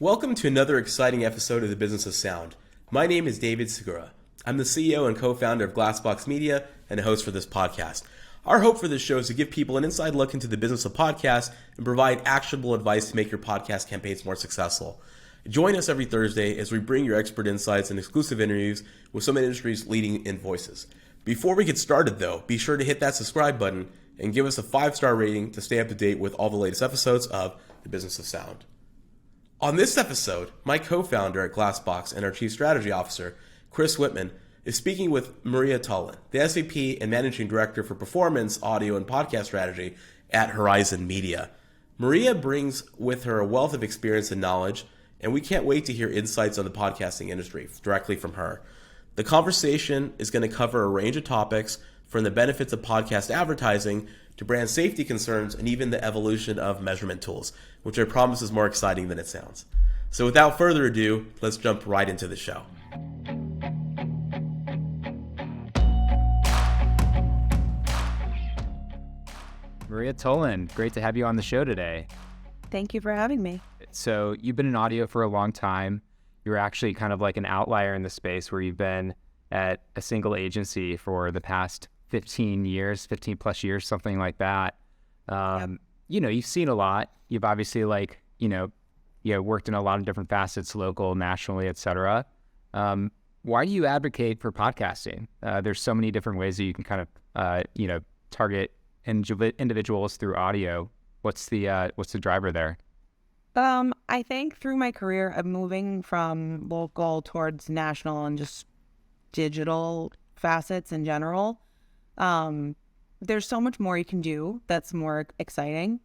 Welcome to another exciting episode of the Business of Sound. My name is David Segura. I'm the CEO and co-founder of Glassbox Media and a host for this podcast. Our hope for this show is to give people an inside look into the business of podcasts and provide actionable advice to make your podcast campaigns more successful. Join us every Thursday as we bring your expert insights and exclusive interviews with some of the industry's leading voices. Before we get started though, be sure to hit that subscribe button and give us a 5-star rating to stay up to date with all the latest episodes of the Business of Sound. On this episode, my co-founder at Glassbox and our Chief Strategy Officer, Chris Whitman, is speaking with Maria Tullin, the SVP and Managing Director for Performance, Audio, and Podcast Strategy at Horizon Media. Maria brings with her a wealth of experience and knowledge, and we can't wait to hear insights on the podcasting industry directly from her. The conversation is going to cover a range of topics from the benefits of podcast advertising to brand safety concerns and even the evolution of measurement tools, which I promise is more exciting than it sounds. So without further ado, let's jump right into the show. Maria Tullin, great to have you on the show today. Thank you for having me. So you've been in audio for a long time. You're actually kind of like an outlier in the space where you've been at a single agency for the past 15 plus years, something like that. Yep. You've seen a lot. You've obviously worked in a lot of different facets, local, nationally, et cetera. Why do you advocate for podcasting? There's so many different ways that you can kind of, target individuals through audio. What's the driver there? I think through my career of moving from local towards national and just digital facets in general, there's so much more you can do that's more exciting,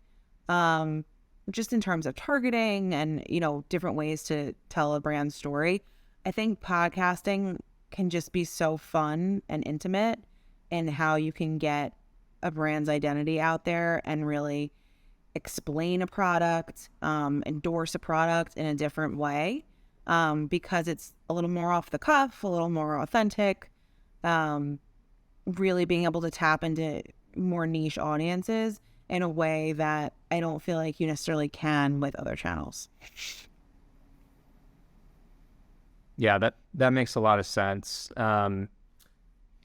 just in terms of targeting and, different ways to tell a brand story. I think podcasting can just be so fun and intimate in how you can get a brand's identity out there and really explain a product, endorse a product in a different way, because it's a little more off the cuff, a little more authentic, really being able to tap into more niche audiences in a way that I don't feel like you necessarily can with other channels. Yeah, that makes a lot of sense. And,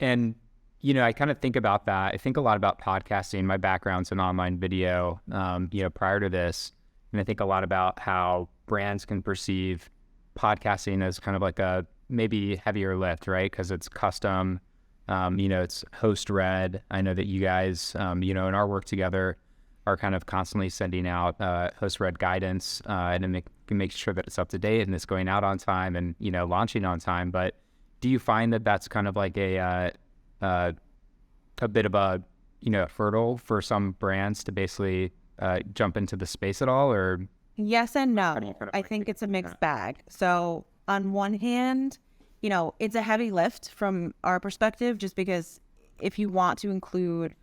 I kind of think about that. I think a lot about podcasting. My background's in online video, prior to this. And I think a lot about how brands can perceive podcasting as kind of like a maybe heavier lift, right? Because it's custom, it's host-read. I know that you guys, in our work together are kind of constantly sending out host-read guidance and make sure that it's up to date and it's going out on time and, launching on time. But do you find that that's kind of like a bit of a, hurdle for some brands to basically jump into the space at all, or? Yes and no. I think it's a mixed bag. So on one hand, it's a heavy lift from our perspective, just because if you want to include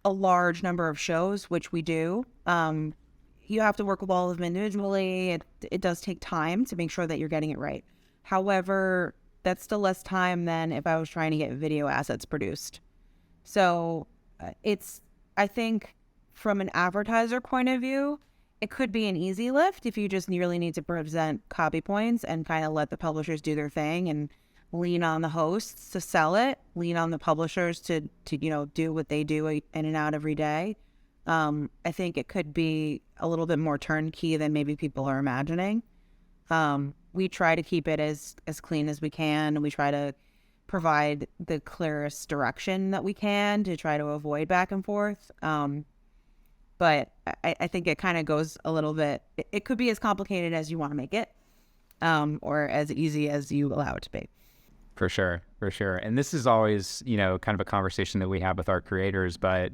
a large number of shows, which we do, you have to work with all of them individually. It does take time to make sure that you're getting it right. However, that's still less time than if I was trying to get video assets produced. So I think from an advertiser point of view, it could be an easy lift if you just really need to present copy points and kind of let the publishers do their thing and lean on the hosts to sell it, lean on the publishers to do what they do in and out every day. I think it could be a little bit more turnkey than maybe people are imagining. We try to keep it as clean as we can, and we try to provide the clearest direction that we can to try to avoid back and forth. But I think it kind of goes a little bit, it could be as complicated as you want to make it, or as easy as you allow it to be. For sure. And this is always, kind of a conversation that we have with our creators, but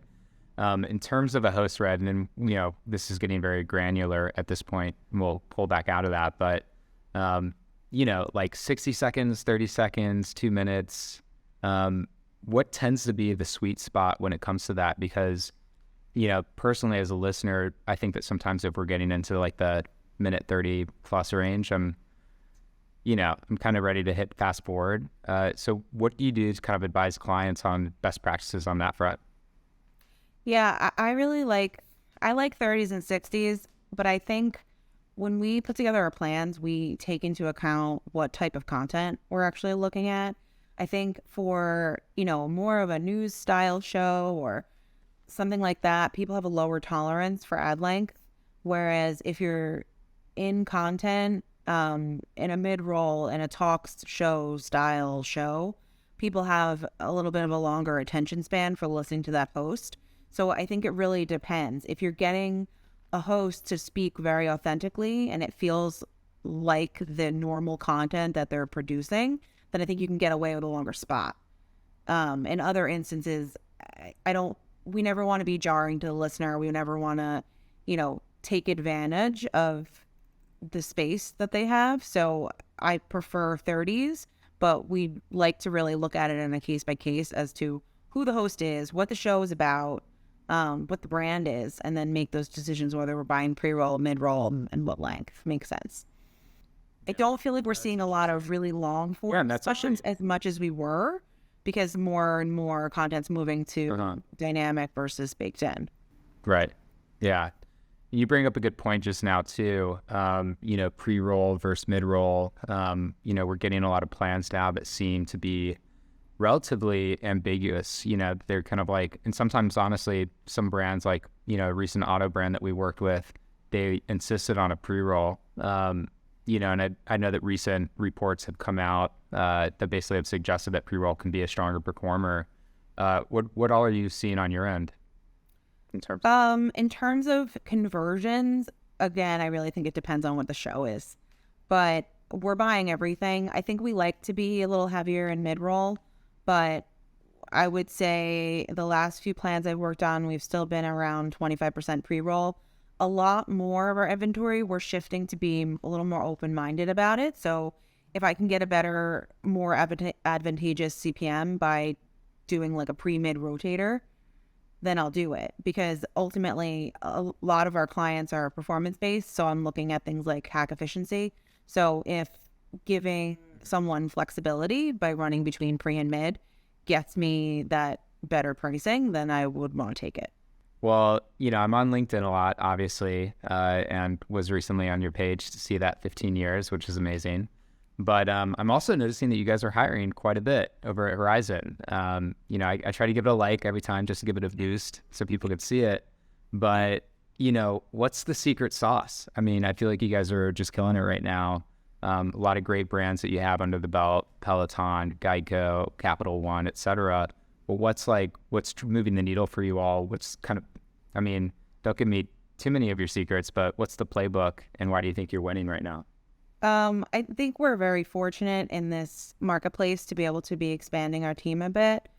in terms of a host read, and then, this is getting very granular at this point, and we'll pull back out of that, but, like 60 seconds, 30 seconds, 2 minutes, what tends to be the sweet spot when it comes to that? Because, personally as a listener, I think that sometimes if we're getting into like the minute 30 plus range, I'm kind of ready to hit fast forward. So what do you do to kind of advise clients on best practices on that front? Yeah, I really like 30s and 60s, but I think when we put together our plans, we take into account what type of content we're actually looking at. I think for, more of a news style show or something like that, people have a lower tolerance for ad length. Whereas if you're in content, in a mid-roll, in a talk show style show, people have a little bit of a longer attention span for listening to that host. So I think it really depends. If you're getting a host to speak very authentically and it feels like the normal content that they're producing, then I think you can get away with a longer spot. In other instances, we never want to be jarring to the listener. We never want to, take advantage of the space that they have. So I prefer 30s, but we like to really look at it on a case by case as to who the host is, what the show is about, what the brand is, and then make those decisions whether we're buying pre-roll, mid-roll, and what length makes sense. I don't feel like we're seeing a lot of really long form discussions as much as we were, because more and more content's moving to dynamic versus baked in. Right. Yeah. You bring up a good point just now too. Pre-roll versus mid-roll. We're getting a lot of plans now that seem to be relatively ambiguous. They're kind of like, and sometimes honestly, some brands like, a recent auto brand that we worked with, they insisted on a pre-roll. And I know that recent reports have come out that basically have suggested that pre-roll can be a stronger performer. What all are you seeing on your end? In terms of conversions, again, I really think it depends on what the show is, but we're buying everything. I think we like to be a little heavier in mid-roll, but I would say the last few plans I've worked on, we've still been around 25% pre-roll. A lot more of our inventory, we're shifting to be a little more open-minded about it. So if I can get a better, more advantageous CPM by doing like a pre-mid rotator, then I'll do it, because ultimately a lot of our clients are performance-based. So I'm looking at things like hack efficiency. So if giving someone flexibility by running between pre and mid gets me that better pricing, then I would want to take it. Well, I'm on LinkedIn a lot, obviously, and was recently on your page to see that 15 years, which is amazing. But I'm also noticing that you guys are hiring quite a bit over at Horizon. I try to give it a like every time just to give it a boost so people could see it. But, what's the secret sauce? I mean, I feel like you guys are just killing it right now. A lot of great brands that you have under the belt: Peloton, Geico, Capital One, etc. But what's moving the needle for you all? Don't give me too many of your secrets, but what's the playbook and why do you think you're winning right now? I think we're very fortunate in this marketplace to be able to be expanding our team a bit.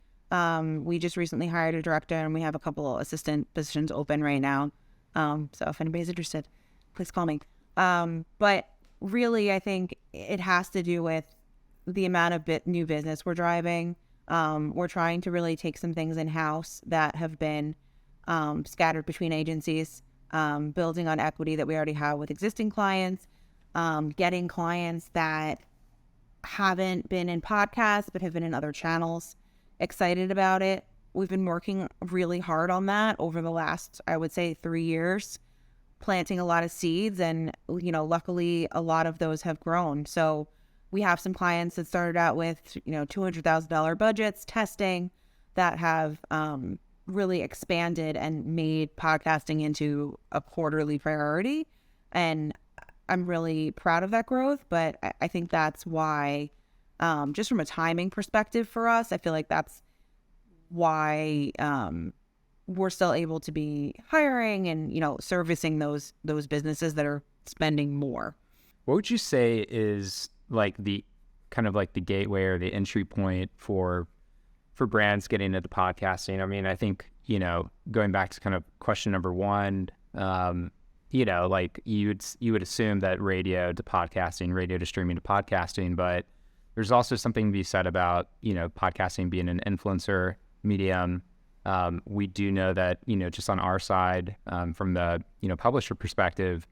We just recently hired a director and we have a couple assistant positions open right now. So if anybody's interested, please call me. But really, I think it has to do with the amount of new business we're driving. We're trying to really take some things in-house that have been scattered between agencies, building on equity that we already have with existing clients, getting clients that haven't been in podcasts but have been in other channels excited about it. We've been working really hard on that over the last, I would say, 3 years, planting a lot of seeds, and luckily a lot of those have grown. So we have some clients that started out with $200,000 budgets testing that have really expanded and made podcasting into a quarterly priority, and I'm really proud of that growth. But I think that's why, just from a timing perspective for us, I feel like that's why we're still able to be hiring and servicing those businesses that are spending more. What would you say is like the kind of like the gateway or the entry point for brands getting into podcasting? I mean, I think going back to kind of question number one, like you would assume that radio to streaming to podcasting, but there's also something to be said about podcasting being an influencer medium. We do know that just on our side, from the publisher perspective,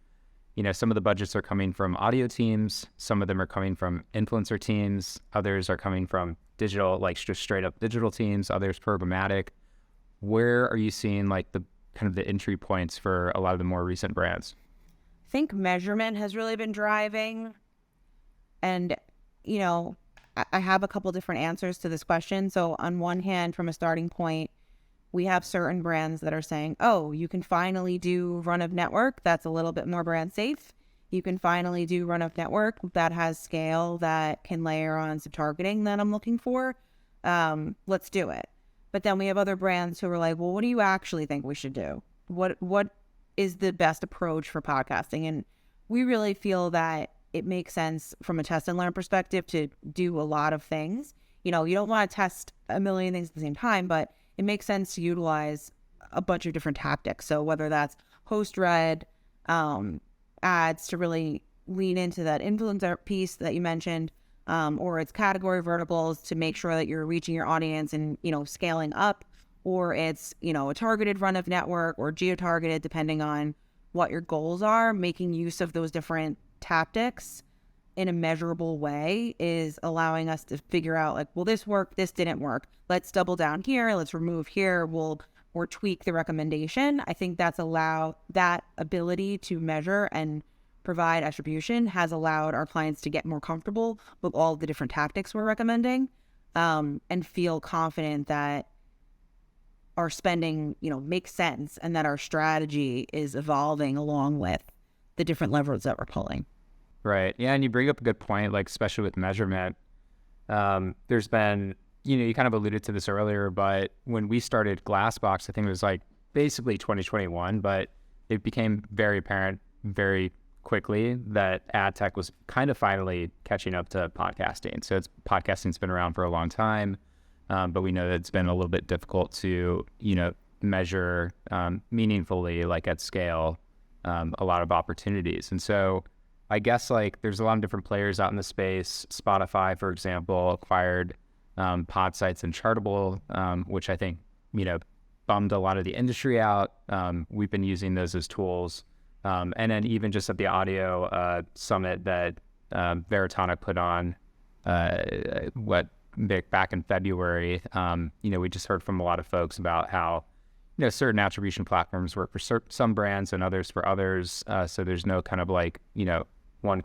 some of the budgets are coming from audio teams, some of them are coming from influencer teams, others are coming from digital, like just straight up digital teams, others programmatic. Where are you seeing like the kind of the entry points for a lot of the more recent brands? I think measurement has really been driving. And, you know, I have a couple different answers to this question. So on one hand, from a starting point, we have certain brands that are saying, oh, you can finally do run of network. That's a little bit more brand safe. You can finally do run of network that has scale that can layer on some targeting that I'm looking for. Let's do it. But then we have other brands who are like, well, what do you actually think we should do? What is the best approach for podcasting? And we really feel that it makes sense from a test and learn perspective to do a lot of things. You know, you don't want to test a million things at the same time, but it makes sense to utilize a bunch of different tactics. So whether that's host-read ads to really lean into that influencer piece that you mentioned, or it's category verticals to make sure that you're reaching your audience and, you know, scaling up, or it's, you know, a targeted run of network or geo-targeted, depending on what your goals are. Making use of those different tactics in a measurable way is allowing us to figure out, like, well, this worked, this didn't work. Let's double down here. Let's remove here. Or tweak the recommendation. I think that ability to measure and provide attribution has allowed our clients to get more comfortable with all the different tactics we're recommending, and feel confident that our spending, you know, makes sense and that our strategy is evolving along with the different levers that we're pulling. Right. Yeah. And you bring up a good point, like, especially with measurement. There's been, you know, you kind of alluded to this earlier, but when we started Glassbox, I think it was like basically 2021, but it became very apparent very quickly that ad tech was kind of finally catching up to podcasting. So podcasting's been around for a long time, but we know that it's been a little bit difficult to, you know, measure meaningfully, like at scale, a lot of opportunities. And so I guess, like, there's a lot of different players out in the space. Spotify, for example, acquired Podsights and Chartable, which I think, you know, bummed a lot of the industry out. We've been using those as tools. And then even just at the audio summit that Veritonic put on, back in February, you know, we just heard from a lot of folks about how, you know, certain attribution platforms work for some brands and others for others. So there's no kind of, like, you know, one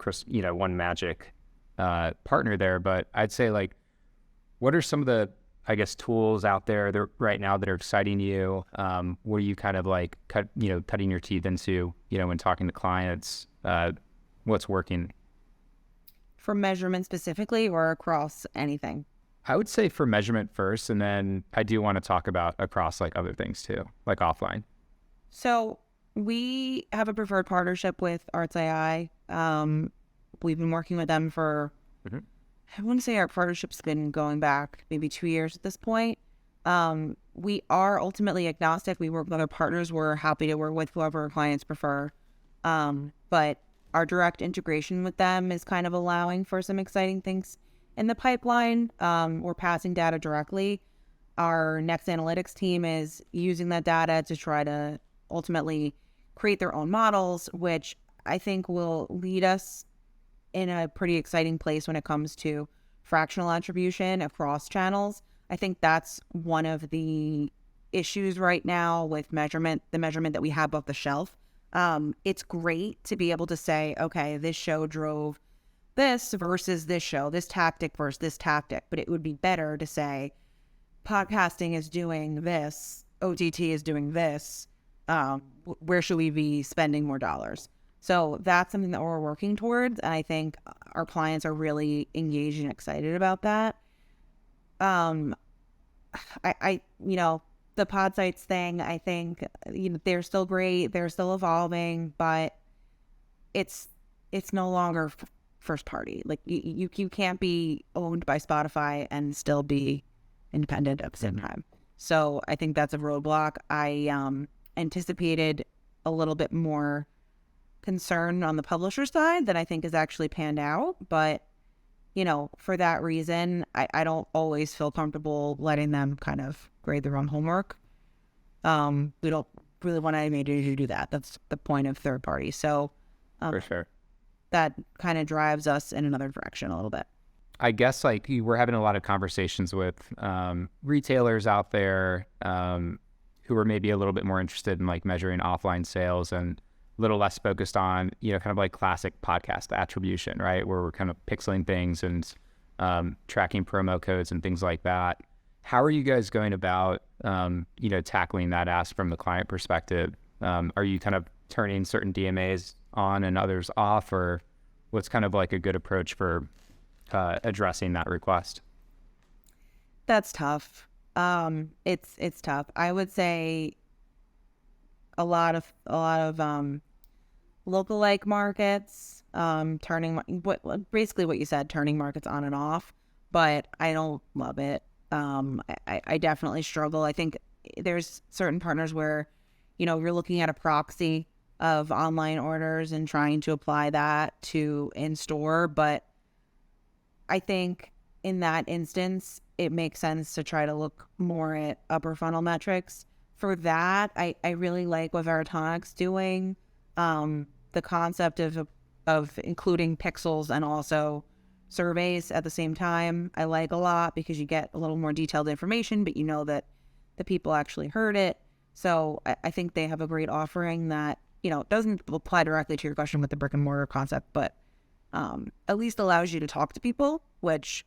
magic partner there. But I'd say, like, what are some of the, I guess, tools out there that right now that are exciting you? Where you kind of, like, cutting your teeth into, you know, when talking to clients, what's working? For measurement specifically, or across anything? I would say for measurement first, and then I do want to talk about across, like, other things too, like offline. So we have a preferred partnership with Arts AI. We've been working with them for, I want to say our partnership's been going back maybe 2 years at this point. We are ultimately agnostic. We work with other partners. We're happy to work with whoever our clients prefer. But our direct integration with them is kind of allowing for some exciting things in the pipeline. We're passing data directly. Our next analytics team is using that data to try to ultimately create their own models, which I think will lead us in a pretty exciting place when it comes to fractional attribution across channels. I think that's one of the issues right now with measurement, the measurement that we have off the shelf. It's great to be able to say, okay, this show drove this versus this show, this tactic versus this tactic. But it would be better to say podcasting is doing this, OTT is doing this. Where should we be spending more dollars? So that's something that we're working towards. And I think our clients are really engaged and excited about that. You know, the Podsights thing, I think, you know, they're still great. They're still evolving, but it's no longer first party. Like, you can't be owned by Spotify and still be independent at the same time. So I think that's a roadblock. I anticipated a little bit more concern on the publisher side that I think has actually panned out. But, you know, for that reason, I don't always feel comfortable letting them kind of grade their own homework. We don't really want anybody to do that. That's the point of third party. So for sure, that kind of drives us in another direction a little bit. I guess, like, we're having a lot of conversations with retailers out there who are maybe a little bit more interested in, like, measuring offline sales. And little less focused on, kind of like classic podcast attribution, right? Where we're kind of pixeling things and tracking promo codes and things like that. How are you guys going about, tackling that ask from the client perspective? Are you kind of turning certain DMAs on and others off, or what's kind of like a good approach for addressing that request? That's tough. It's tough. I would say a lot of lookalike markets, basically what you said, turning markets on and off, but I don't love it. I definitely struggle. I think there's certain partners where, you're looking at a proxy of online orders and trying to apply that to in-store, but I think in that instance, it makes sense to try to look more at upper funnel metrics. For that, I really like what Veritonic's doing. The concept of including pixels and also surveys at the same time, I like a lot, because you get a little more detailed information, but you know that the people actually heard it. So I think they have a great offering that, doesn't apply directly to your question with the brick and mortar concept, but at least allows you to talk to people, which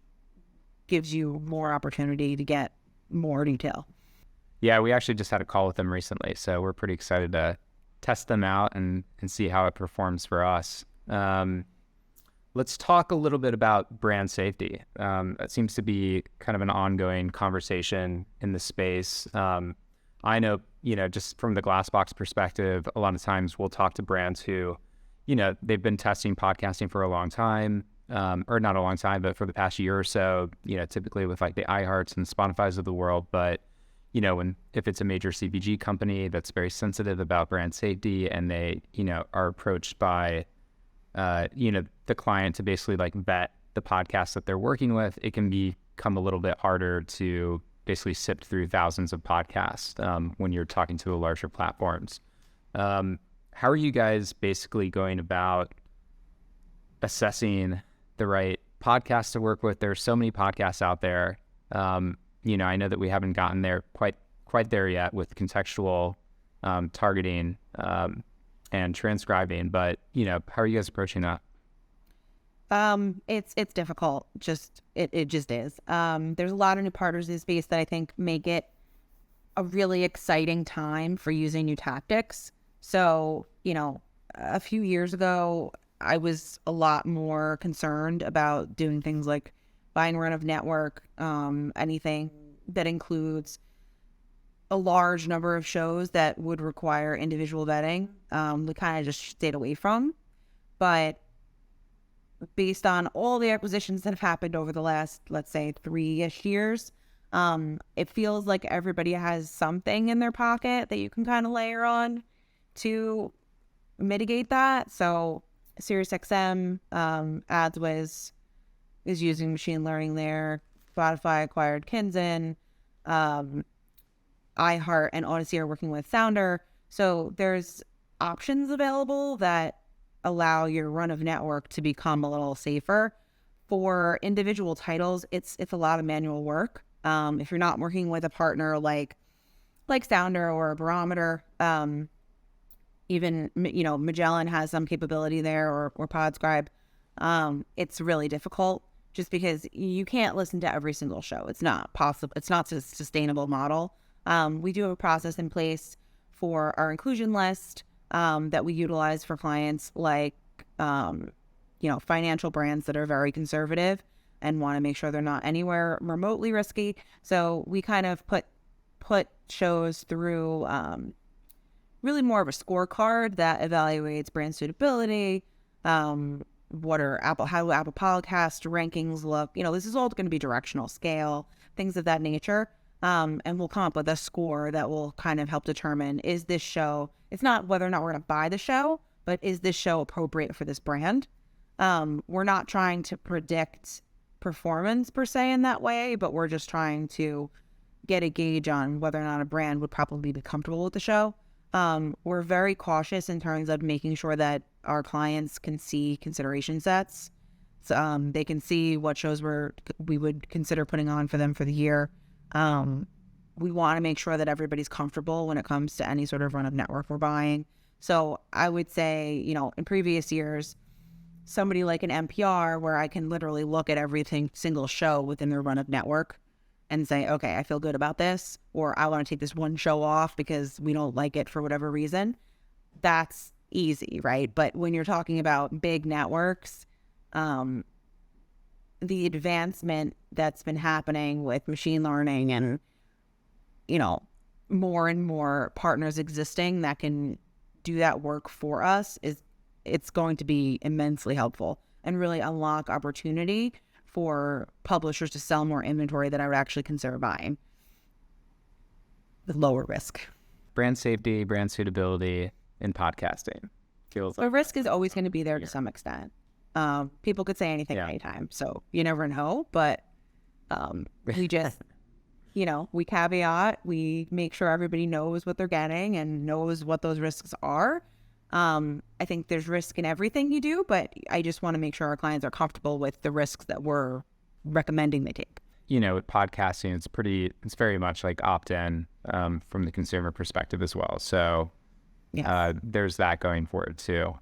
gives you more opportunity to get more detail. Yeah, we actually just had a call with them recently, so we're pretty excited to test them out and see how it performs for us. Let's talk a little bit about brand safety. It seems to be kind of an ongoing conversation in the space. I know, just from the Glassbox perspective, a lot of times we'll talk to brands who, they've been testing podcasting for a long time, or not a long time, but for the past year or so, typically with like the iHearts and Spotify's of the world. But, if it's a major CPG company that's very sensitive about brand safety, and they, are approached by, the client to basically like vet the podcast that they're working with, it can become a little bit harder to basically sift through thousands of podcasts when you're talking to the larger platforms. How are you guys basically going about assessing the right podcast to work with? There's so many podcasts out there. I know that we haven't gotten there quite there yet with contextual targeting and transcribing, but how are you guys approaching that? It's difficult. It just is. There's a lot of new partners in the space that I think make it a really exciting time for using new tactics. So, a few years ago, I was a lot more concerned about doing things like buying run of network, anything that includes a large number of shows that would require individual vetting. We kind of just stayed away from. But based on all the acquisitions that have happened over the last, let's say, 3-ish years, it feels like everybody has something in their pocket that you can kind of layer on to mitigate that. So SiriusXM, AdsWiz is using machine learning there. Spotify acquired Kinzen. iHeart and Odyssey are working with Sounder. So there's options available that allow your run of network to become a little safer. For individual titles, it's a lot of manual work. If you're not working with a partner like Sounder or a Barometer, even Magellan has some capability there, or Podscribe. It's really difficult just because you can't listen to every single show. It's not possible. It's not a sustainable model. We do have a process in place for our inclusion list that we utilize for clients like, financial brands that are very conservative and want to make sure they're not anywhere remotely risky. So we kind of put shows through really more of a scorecard that evaluates brand suitability. How do Apple Podcast rankings look? This is all going to be directional scale, things of that nature. And we'll come up with a score that will kind of help determine, is this show, it's not whether or not we're going to buy the show, but is this show appropriate for this brand? We're not trying to predict performance per se in that way, but we're just trying to get a gauge on whether or not a brand would probably be comfortable with the show. We're very cautious in terms of making sure that our clients can see consideration sets. So, they can see what shows we would consider putting on for them for the year. We want to make sure that everybody's comfortable when it comes to any sort of run of network we're buying. So I would say, in previous years, somebody like an NPR, where I can literally look at single show within their run of network and say, okay, I feel good about this, or I want to take this one show off because we don't like it for whatever reason. That's easy, right? But when you're talking about big networks, the advancement that's been happening with machine learning and, more and more partners existing that can do that work for us, it's going to be immensely helpful and really unlock opportunity for publishers to sell more inventory that I would actually consider buying with lower risk. Brand safety, brand suitability in podcasting feels The risk is always going to be there to some extent. People could say anything anytime, so you never know. But we just, we caveat, we make sure everybody knows what they're getting and knows what those risks are. I think there's risk in everything you do, but I just want to make sure our clients are comfortable with the risks that we're recommending they take. With podcasting, it's very much like opt-in from the consumer perspective as well. So there's that going for it too,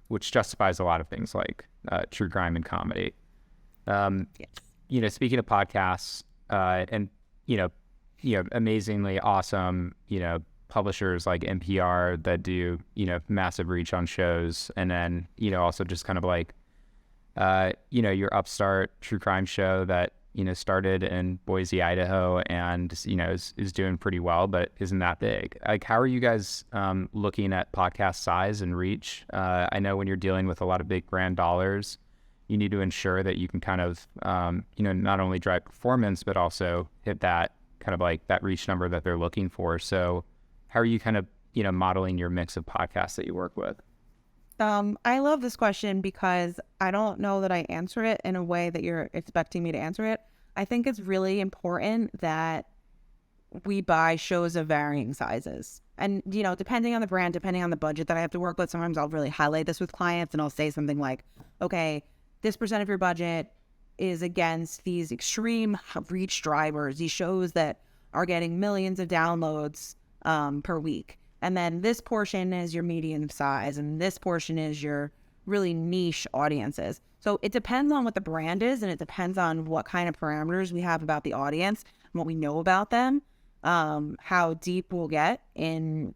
which justifies a lot of things like true crime and comedy. Speaking of podcasts, and amazingly awesome, publishers like NPR that do, massive reach on shows. And then, also just kind of like, your upstart true crime show that, started in Boise, Idaho, and, is doing pretty well, but isn't that big. Like, how are you guys looking at podcast size and reach? I know when you're dealing with a lot of big brand dollars, you need to ensure that you can kind of, not only drive performance, but also hit that kind of like that reach number that they're looking for. So how are you kind of, modeling your mix of podcasts that you work with? I love this question because I don't know that I answer it in a way that you're expecting me to answer it. I think it's really important that we buy shows of varying sizes. And, depending on the brand, depending on the budget that I have to work with, sometimes I'll really highlight this with clients and I'll say something like, okay, this percent of your budget is against these extreme reach drivers, these shows that are getting millions of downloads per week. And then this portion is your medium size, and this portion is your really niche audiences. So it depends on what the brand is, and it depends on what kind of parameters we have about the audience and what we know about them, how deep we'll get in,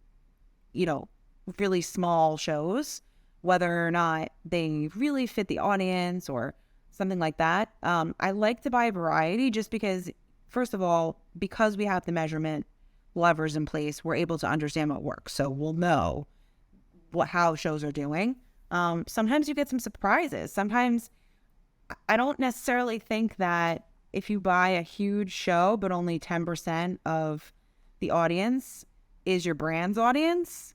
really small shows, whether or not they really fit the audience or something like that. I like to buy a variety just because, first of all, because we have the measurement levers in place, we're able to understand what works. So we'll know how shows are doing. Sometimes you get some surprises. Sometimes I don't necessarily think that if you buy a huge show, but only 10% of the audience is your brand's audience,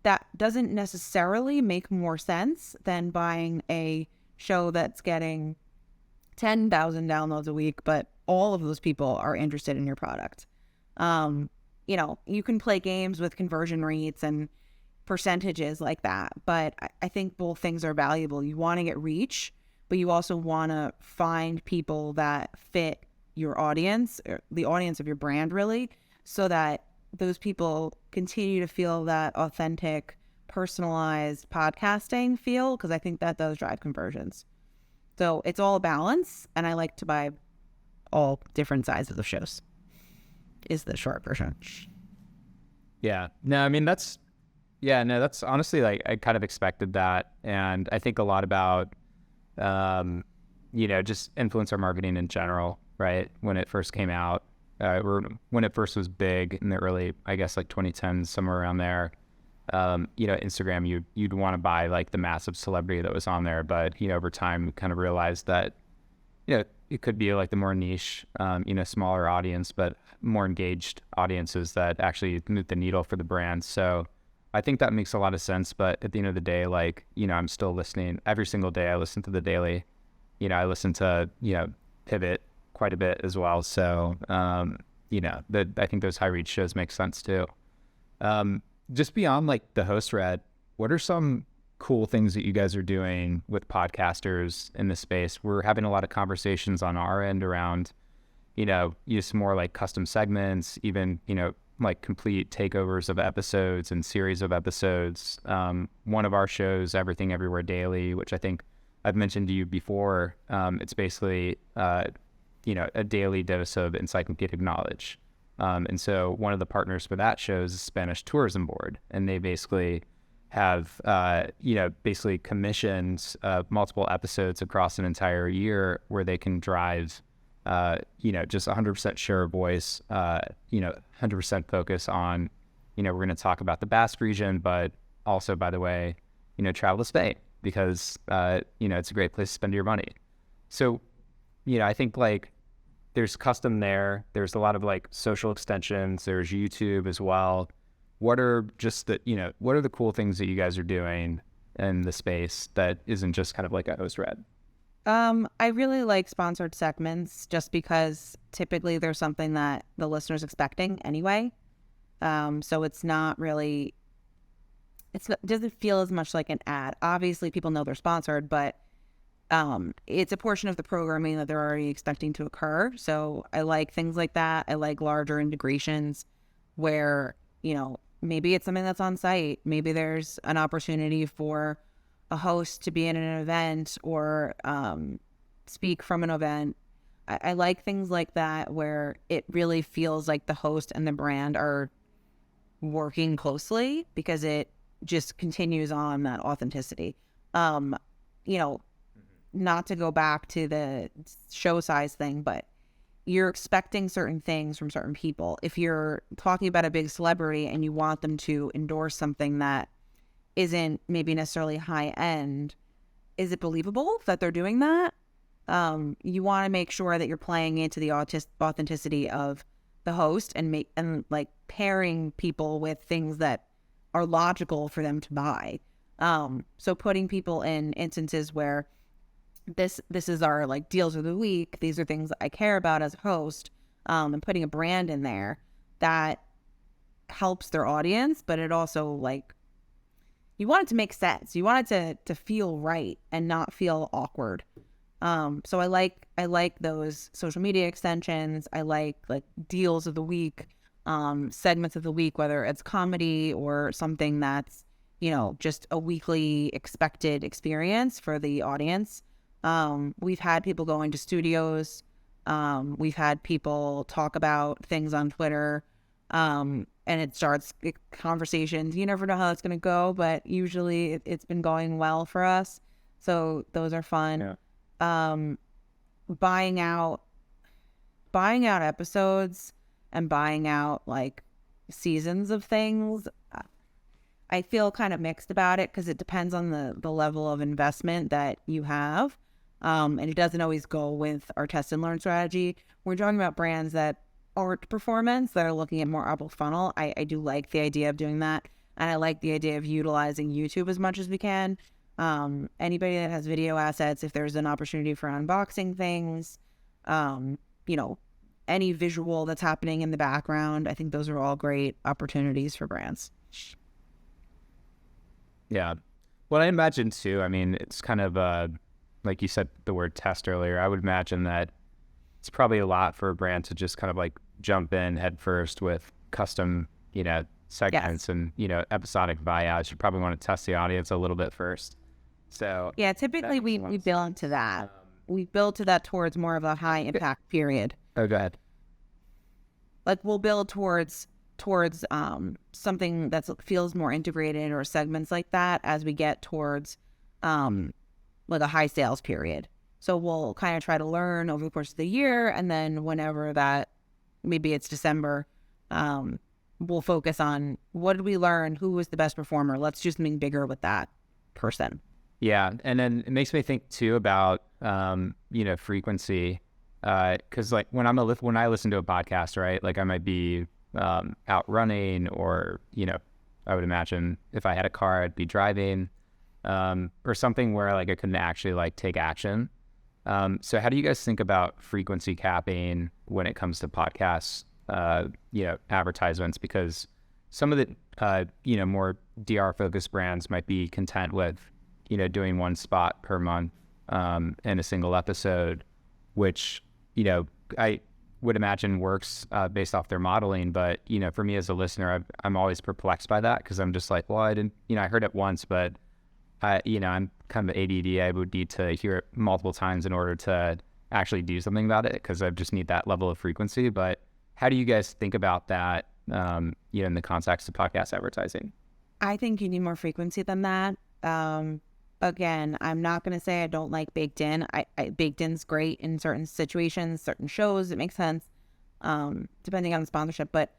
that doesn't necessarily make more sense than buying a show that's getting 10,000 downloads a week, but all of those people are interested in your product. You can play games with conversion rates and percentages like that, but I think both things are valuable. You want to get reach, but you also want to find people that fit your audience, or the audience of your brand really, so that those people continue to feel that authentic, personalized podcasting feel, because I think that does drive conversions. So it's all a balance, and I like to buy all different sizes of shows, is the short version. Yeah. No, I mean, that's honestly, like, I kind of expected that. And I think a lot about, just influencer marketing in general, right? When it first came out, or when it first was big in the early, I guess, like 2010s, somewhere around there, Instagram, you'd want to buy like the massive celebrity that was on there. But, over time, we kind of realized that, it could be like the more niche, smaller audience, but more engaged audiences that actually move the needle for the brand. So I think that makes a lot of sense. But at the end of the day, like, I'm still listening every single day. I listen to The Daily, I listen to, Pivot quite a bit as well. So, I think those high reach shows make sense too. Just beyond like the host red, what are some cool things that you guys are doing with podcasters in this space? We're having a lot of conversations on our end around, use more like custom segments, even, like complete takeovers of episodes and series of episodes. One of our shows, Everything Everywhere Daily, which I think I've mentioned to you before, it's basically, a daily dose of encyclopedic knowledge. And so one of the partners for that show is the Spanish Tourism Board, and they basically have, basically commissioned multiple episodes across an entire year where they can drive, just 100% share of voice, 100% focus on, we're going to talk about the Basque region, but also, by the way, travel to Spain because, it's a great place to spend your money. So, I think like there's custom there. There's a lot of like social extensions. There's YouTube as well. What are just what are the cool things that you guys are doing in the space that isn't just kind of like a host read? I really like sponsored segments just because typically there's something that the listener's expecting anyway. So it's not really, it doesn't feel as much like an ad. Obviously people know they're sponsored, but it's a portion of the programming that they're already expecting to occur. So I like things like that. I like larger integrations where, maybe it's something that's on site. Maybe there's an opportunity for a host to be in an event or speak from an event. I like things like that where it really feels like the host and the brand are working closely because it just continues on that authenticity. Not to go back to the show size thing, but you're expecting certain things from certain people. If you're talking about a big celebrity and you want them to endorse something that isn't maybe necessarily high end, is it believable that they're doing that? You want to make sure that you're playing into the authenticity of the host and pairing people with things that are logical for them to buy. So putting people in instances where this is our like deals of the week. These are things that I care about as a host, and putting a brand in there that helps their audience, but it also you want it to make sense. You want it to feel right and not feel awkward. So I like those social media extensions. I like deals of the week, segments of the week, whether it's comedy or something that's, just a weekly expected experience for the audience. We've had people go into studios. We've had people talk about things on Twitter. And it starts conversations. You never know how it's going to go, but usually it's been going well for us. So those are fun. Yeah. Buying out episodes and buying out seasons of things. I feel kind of mixed about it because it depends on the level of investment that you have. And it doesn't always go with our test and learn strategy. We're talking about brands that aren't performance, that are looking at more upper funnel. I do like the idea of doing that. And I like the idea of utilizing YouTube as much as we can. Anybody that has video assets, if there's an opportunity for unboxing things, any visual that's happening in the background, I think those are all great opportunities for brands. Yeah. Well, I imagine too, it's kind of, like you said the word test earlier, I would imagine that it's probably a lot for a brand to just kind of jump in head first with custom, segments. Yes. And, episodic buyouts. You probably want to test the audience a little bit first. So yeah, typically we build to that. We build to that towards more of a high impact period. Oh, go ahead. We'll build towards something that feels more integrated or segments like that as we get towards a high sales period. So we'll kind of try to learn over the course of the year, and then whenever that, maybe it's December, we'll focus on what did we learn, who was the best performer. Let's do something bigger with that person. Yeah, and then it makes me think too about frequency, because when I listen to a podcast, right, I might be out running, or I would imagine if I had a car, I'd be driving, or something where I couldn't actually take action. So how do you guys think about frequency capping when it comes to podcasts, advertisements? Because some of the more DR focused brands might be content with doing one spot per month in a single episode, which would imagine works based off their modeling. But, you know, for me as a listener, I'm always perplexed by that, because I'm just like, well, I didn't, you know, I heard it once, but you know, I'm kind of ADD. I would need to hear it multiple times in order to actually do something about it, because I just need that level of frequency. But how do you guys think about that, you know, in the context of podcast advertising? I think you need more frequency than that. Again, I'm not going to say I don't like baked in. Baked in's great in certain situations, certain shows. It makes sense, depending on the sponsorship. But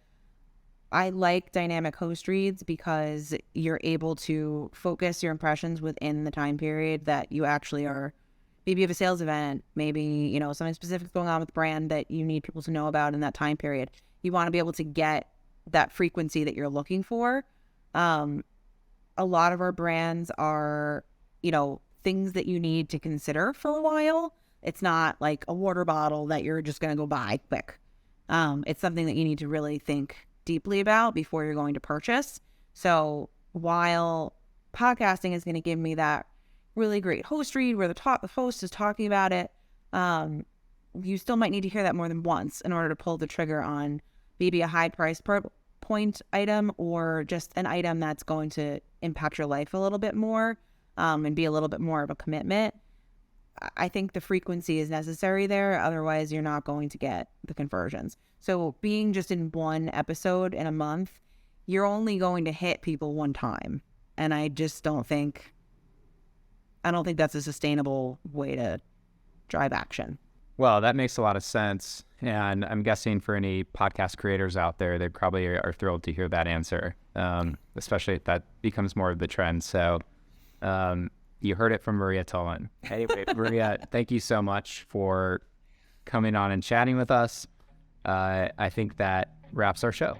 I like dynamic host reads because you're able to focus your impressions within the time period that you actually are. Maybe you have a sales event, maybe, you know, something specific going on with the brand that you need people to know about in that time period. You want to be able to get that frequency that you're looking for. A lot of our brands are, you know, things that you need to consider for a while. It's not like a water bottle that you're just going to go buy quick. It's something that you need to really think deeply about before you're going to purchase. So while podcasting is going to give me that really great host read where the host is talking about it, you still might need to hear that more than once in order to pull the trigger on maybe a high price point item, or just an item that's going to impact your life a little bit more, and be a little bit more of a commitment. I think the frequency is necessary there. Otherwise, you're not going to get the conversions. So being just in one episode in a month, you're only going to hit people one time. And I don't think that's a sustainable way to drive action. Well, that makes a lot of sense. And I'm guessing for any podcast creators out there, they probably are thrilled to hear that answer, especially if that becomes more of the trend. So you heard it from Maria Tullin. Anyway, Maria, thank you so much for coming on and chatting with us. I think that wraps our show.